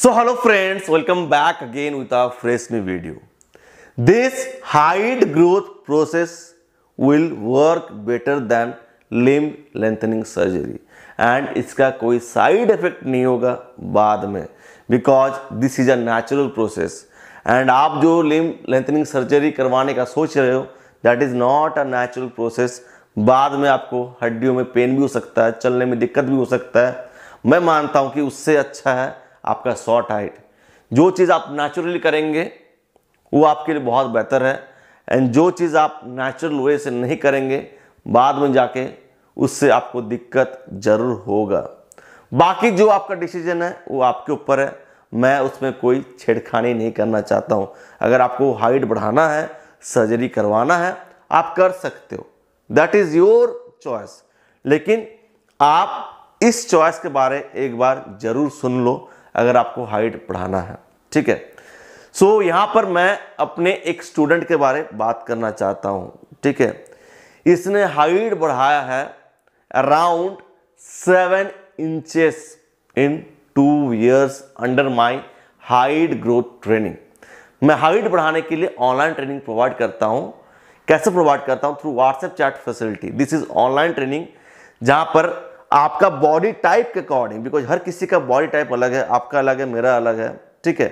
So hello friends, welcome back again with a fresh new video. This height growth process will work better than limb lengthening surgery and इसका कोई side effect नहीं होगा बाद में, because this is a natural process. and आप जो limb lengthening surgery करवाने का सोच रहे हो, that is not a natural process. बाद में आपको हड्डियों में पेन भी हो सकता है, चलने में दिक्कत भी हो सकता है. मैं मानता हूं कि उससे अच्छा है आपका शॉर्ट हाइट. जो चीज़ आप नेचुरली करेंगे वो आपके लिए बहुत बेहतर है, एंड जो चीज़ आप नेचुरल वे से नहीं करेंगे बाद में जाके उससे आपको दिक्कत जरूर होगा. बाकी जो आपका डिसीजन है वो आपके ऊपर है, मैं उसमें कोई छेड़खानी नहीं करना चाहता हूं. अगर आपको हाइट बढ़ाना है, सर्जरी करवाना है, आप कर सकते हो, दैट इज योर चॉइस. लेकिन आप इस चॉइस के बारे एक बार जरूर सुन लो अगर आपको हाइट बढ़ाना है. ठीक है. सो यहां पर मैं अपने एक स्टूडेंट के बारे में बात करना चाहता हूं. ठीक है. इसने हाइट बढ़ाया है around 7 inches in 2 years under my height growth training. मैं हाइट बढ़ाने के लिए ऑनलाइन ट्रेनिंग प्रोवाइड करता हूं. कैसे प्रोवाइड करता हूं? Through WhatsApp chat facility. This is online training जहां पर आपका बॉडी टाइप के अकॉर्डिंग, बिकॉज हर किसी का बॉडी टाइप अलग है, आपका अलग है, मेरा अलग है. ठीक है.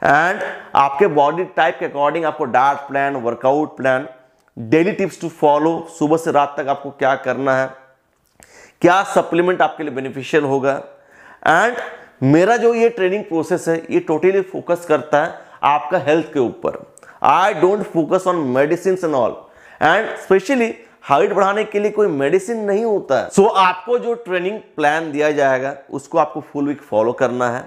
एंड आपके बॉडी टाइप के अकॉर्डिंग आपको diet plan, workout plan, daily tips to follow, सुबह से रात तक आपको क्या करना है, क्या सप्लीमेंट आपके लिए बेनिफिशियल होगा. एंड मेरा जो ये ट्रेनिंग प्रोसेस है ये टोटली फोकस करता है आपका हेल्थ के ऊपर. I don't focus on medicine and all. And specially height बढ़ाने के लिए कोई मेडिसिन नहीं होता है. सो आपको जो ट्रेनिंग प्लान दिया जाएगा उसको आपको फुल वीक फॉलो करना है.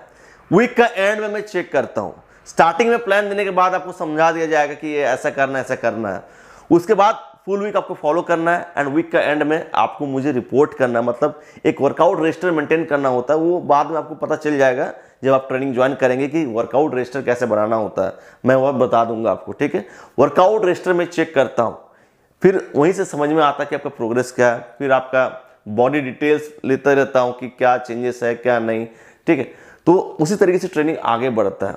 वीक का एंड में मैं चेक करता हूं. स्टार्टिंग में प्लान देने के बाद आपको समझा दिया जाएगा कि ये ऐसा करना है, ऐसा करना है. उसके बाद फुल वीक आपको फॉलो करना है एंड वीक का एंड में आपको मुझे रिपोर्ट करना है. मतलब एक वर्कआउट रजिस्टर मेंटेन करना होता है. वो बाद में आपको पता चल जाएगा जब आप ट्रेनिंग ज्वाइन करेंगे कि वर्कआउट रजिस्टर कैसे बनाना होता है. मैं वह बता दूंगा आपको. ठीक है. वर्कआउट रजिस्टर में चेक करता हूं, फिर वहीं से समझ में आता है कि आपका प्रोग्रेस क्या है. फिर आपका बॉडी डिटेल्स लेता रहता हूं कि क्या चेंजेस है क्या नहीं. ठीक है. तो उसी तरीके से ट्रेनिंग आगे बढ़ता है.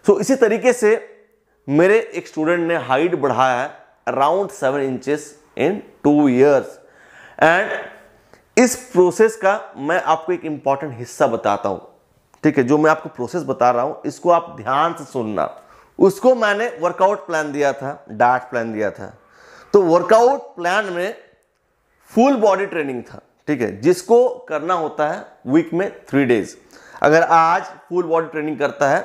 सो इसी तरीके से मेरे एक स्टूडेंट ने हाइट बढ़ाया है around 7 inches in 2 years. And इस प्रोसेस का मैं आपको एक इंपॉर्टेंट हिस्सा बताता हूं. ठीक है. जो मैं आपको प्रोसेस बता रहा हूं इसको आप ध्यान से सुनना. उसको मैंने वर्कआउट प्लान दिया था, डाइट प्लान दिया था. तो वर्कआउट प्लान में फुल बॉडी ट्रेनिंग था. ठीक है. जिसको करना होता है वीक में 3 days. अगर आज फुल बॉडी ट्रेनिंग करता है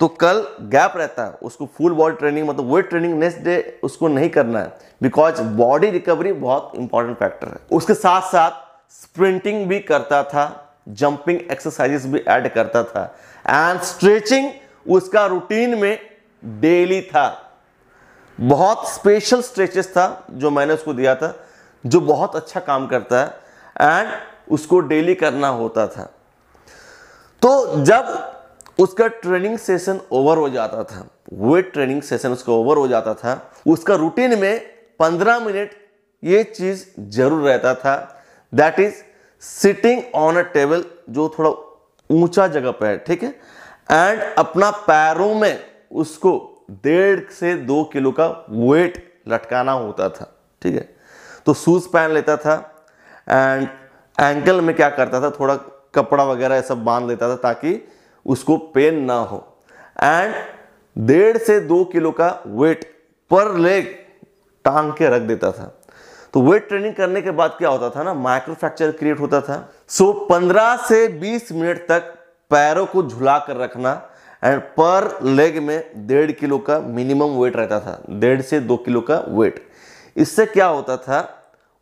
तो कल गैप रहता है, उसको फुल बॉडी ट्रेनिंग मतलब वेट ट्रेनिंग नेक्स्ट डे उसको नहीं करना है, बिकॉज बॉडी रिकवरी बहुत इंपॉर्टेंट फैक्टर है. उसके साथ साथ स्प्रिंटिंग भी करता था, जंपिंग एक्सरसाइजेस भी ऐड करता था, एंड स्ट्रेचिंग उसका रूटीन में डेली था. बहुत स्पेशल स्ट्रेचेस था जो मैंने उसको दिया था, जो बहुत अच्छा काम करता है, एंड उसको डेली करना होता था. तो जब उसका ट्रेनिंग सेशन ओवर हो जाता था, वेट ट्रेनिंग सेशन उसका ओवर हो जाता था, उसका रूटीन में 15 मिनट ये चीज जरूर रहता था, that is sitting on a table, जो थोड़ा ऊंचा जगह पे है. ठीक है. एंड अपना पैरों में उसको 1.5 से 2 किलो का वेट लटकाना होता था. ठीक है. तो शूज पहन लेता था एंड एंकल में क्या करता था, थोड़ा कपड़ा वगैरह सब बांध लेता था ताकि उसको पेन ना हो. एंड 1.5 से 2 किलो का वेट पर लेग टांग के रख देता था. तो वेट ट्रेनिंग करने के बाद क्या होता था ना, माइक्रो फ्रैक्चर क्रिएट होता था. सो 15 से 20 मिनट तक पैरों को झुला कर रखना, एंड पर लेग में 1.5 किलो का मिनिमम वेट रहता था, 1.5 से 2 किलो का वेट. इससे क्या होता था,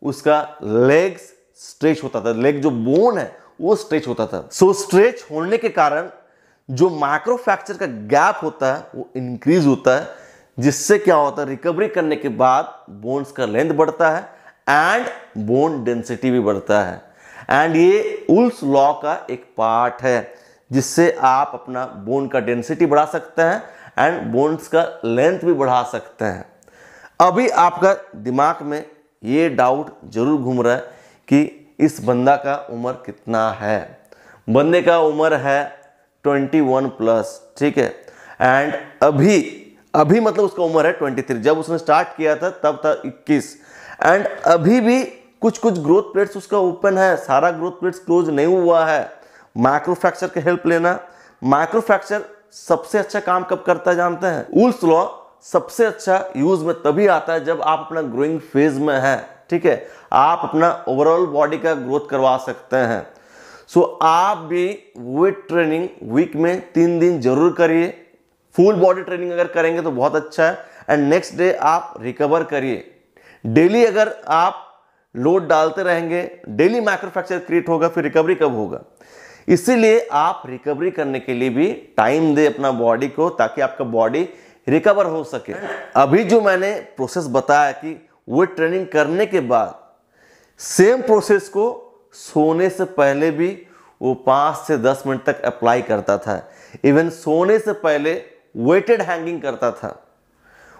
उसका लेग्स स्ट्रेच होता था, लेग जो बोन है वो स्ट्रेच होता था. सो स्ट्रेच होने के कारण जो माइक्रो फ्रैक्चर का गैप होता है वो इंक्रीज होता है, जिससे क्या होता है, रिकवरी करने के बाद बोन्स का लेंथ बढ़ता है एंड बोन डेंसिटी भी बढ़ता है. एंड ये उल्स लॉ का एक पार्ट है, जिससे आप अपना बोन का डेंसिटी बढ़ा सकते हैं एंड बोन्स का लेंथ भी बढ़ा सकते हैं. अभी आपका दिमाग में ये डाउट जरूर घूम रहा है कि इस बंदा का उम्र कितना है. बंदे का उम्र है 21 प्लस, ठीक है। एंड अभी मतलब उसका उम्र है 23, जब उसने स्टार्ट किया था तब था 21। एंड अभी भी कुछ ग्रोथ प्लेट्स उसका ओपन है, सारा ग्रोथ प्लेट्स क्लोज नहीं हुआ है। माइक्रोफ्रैक्चर की हेल्प लेना। माइक्रोफ्रैक्चर सबसे अच्छा काम कब करता है जानते हैं? वुल्स लॉ सबसे अच्छा यूज में तभी आता है जब आप अपना ग्रोइंग फेज में है, ठीक है। आप अपना ओवरऑल बॉडी का ग्रोथ करवा सकते हैं। सो आप भी वेट ट्रेनिंग वीक में 3 दिन जरूर करिए। फुल बॉडी ट्रेनिंग अगर करेंगे तो बहुत अच्छा है। एंड नेक्स्ट डे आप रिकवर करिए। डेली अगर आप लोड डालते रहेंगे, डेली माइक्रोफ्रैक्चर क्रिएट होगा, फिर रिकवरी कब होगा? इसीलिए आप रिकवरी करने के लिए भी टाइम दे अपना बॉडी को, ताकि आपका बॉडी रिकवर हो सके। अभी जो मैंने प्रोसेस बताया कि वेट ट्रेनिंग करने के बाद सेम प्रोसेस को सोने से पहले भी वो 5 से 10 मिनट तक अप्लाई करता था। इवन सोने से पहले वेटेड हैंगिंग करता था।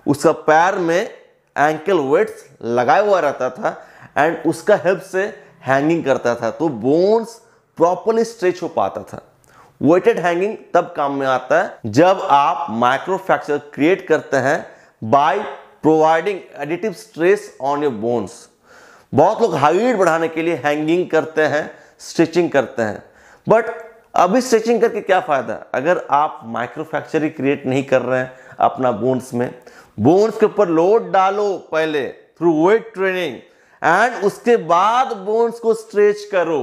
उसका पैर में एंकल वेट्स लगाया हुआ रहता था एंड उसका हेल्प से हैंगिंग करता था, तो बोन्स प्रॉपर्ली स्ट्रेच हो पाता था। वेटेड हैंगिंग तब काम में आता है जब आप माइक्रोफ्रैक्चर क्रिएट करते हैं by providing additive stress on your bones. बहुत लोग हाइट बढ़ाने के लिए हैंगिंग करते हैं, स्ट्रेचिंग करते हैं, बट अभी स्ट्रेचिंग करके क्या फायदा अगर आप माइक्रोफ्रैक्चर ही क्रिएट नहीं कर रहे हैं अपना बोन्स में। बोन्स के ऊपर लोड डालो पहले थ्रू वेट ट्रेनिंग एंड उसके बाद बोन्स को स्ट्रेच करो,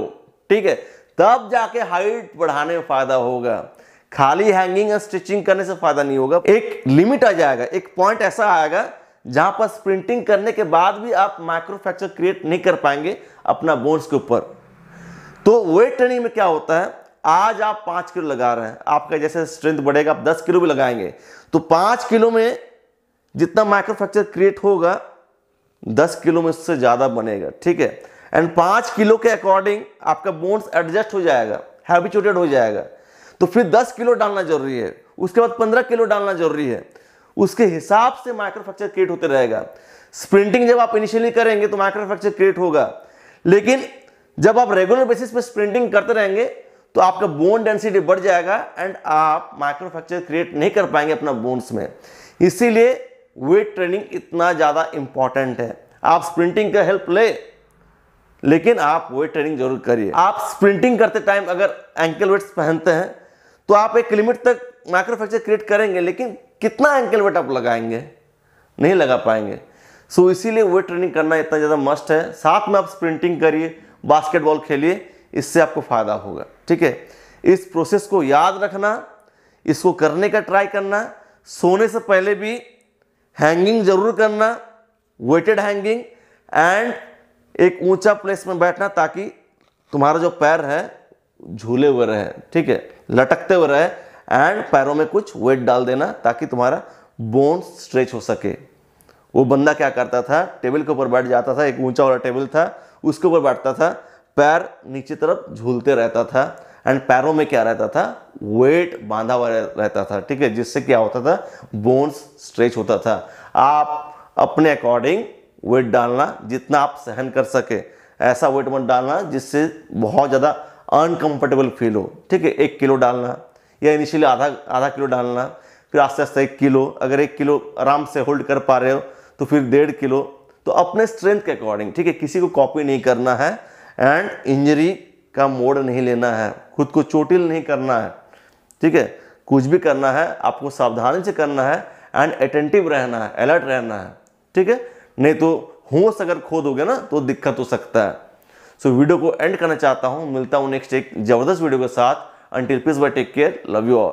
ठीक है, तब जाके हाइट बढ़ाने में फायदा होगा। खाली हैंगिंग और स्टिचिंग करने से फायदा नहीं होगा। एक लिमिट आ जाएगा, एक पॉइंट ऐसा आएगा जहां पर स्प्रिंटिंग करने के बाद भी आप माइक्रोफ्रैक्चर क्रिएट नहीं कर पाएंगे अपना बोन्स के ऊपर। तो वेट ट्रेनिंग में क्या होता है, आज आप 5 किलो लगा रहे हैं, आपका जैसे स्ट्रेंथ बढ़ेगा आप 10 किलो भी लगाएंगे, तो 5 किलो में जितना माइक्रोफ्रैक्चर क्रिएट होगा 10 किलो में उससे ज्यादा बनेगा, ठीक है। एंड 5 किलो के अकॉर्डिंग आपका बोन्स एडजस्ट हो जाएगा, हैबिचुएटेड हो जाएगा। तो फिर 10 किलो डालना जरूरी है, उसके बाद 15 किलो डालना जरूरी है। उसके हिसाब से माइक्रोफ्रैक्चर क्रिएट होते रहेगा। स्प्रिंटिंग जब आप इनिशियली करेंगे तो माइक्रोफ्रैक्चर क्रिएट होगा, लेकिन जब आप रेगुलर बेसिस पे स्प्रिंटिंग करते रहेंगे तो आपका बोन डेंसिटी बढ़ जाएगा एंड आप माइक्रोफ्रैक्चर क्रिएट नहीं कर पाएंगे अपना बोन्स में। इसीलिए वेट ट्रेनिंग इतना ज्यादा इंपॉर्टेंट है। आप स्प्रिंटिंग का हेल्प ले, लेकिन आप वेट ट्रेनिंग जरूर करिए। आप स्प्रिंटिंग करते टाइम अगर एंकल वेट्स पहनते हैं तो आप एक लिमिट तक माइक्रोफ्रैक्चर क्रिएट करेंगे, लेकिन कितना एंकल वेट आप लगाएंगे? नहीं लगा पाएंगे। सो इसीलिए वेट ट्रेनिंग करना इतना ज़्यादा मस्ट है। साथ में आप स्प्रिंटिंग करिए, बास्केटबॉल खेलिए, इससे आपको फायदा होगा, ठीक है। इस प्रोसेस को याद रखना, इसको करने का ट्राई करना। सोने से पहले भी हैंगिंग जरूर करना, वेटेड हैंगिंग, एंड एक ऊंचा प्लेस में बैठना ताकि तुम्हारा जो पैर है झूले हुए रहे, ठीक है, लटकते हुए रहे, एंड पैरों में कुछ वेट डाल देना ताकि तुम्हारा बोन स्ट्रेच हो सके। वो बंदा क्या करता था, टेबल के ऊपर बैठ जाता था, एक ऊंचा वाला टेबल था, उसके ऊपर बैठता था, पैर नीचे तरफ झूलते रहता था, एंड पैरों में क्या रहता था, वेट बांधा हुआ रहता था, ठीक है, जिससे क्या होता था, बोन्स स्ट्रेच होता था। आप अपने अकॉर्डिंग वेट डालना, जितना आप सहन कर सके, ऐसा वेट मत डालना जिससे बहुत ज़्यादा अनकंफर्टेबल फील हो, ठीक है। 1 किलो डालना या इनिशियली आधा किलो डालना, फिर आस्ते आस्ते 1 किलो। अगर 1 किलो आराम से होल्ड कर पा रहे हो तो फिर 1.5 किलो। तो अपने स्ट्रेंथ के अकॉर्डिंग, ठीक है, किसी को कॉपी नहीं करना है एंड इंजरी का मोड नहीं लेना है, खुद को चोटिल नहीं करना है, ठीक है। कुछ भी करना है आपको सावधानी से करना है एंड अटेंटिव रहना है, अलर्ट रहना है, ठीक है। नहीं तो होश अगर खो दोगे ना तो दिक्कत हो सकता है। सो वीडियो को एंड करना चाहता हूं, मिलता हूं नेक्स्ट एक जबरदस्त वीडियो के साथ। Until peace bye, take care, love you all.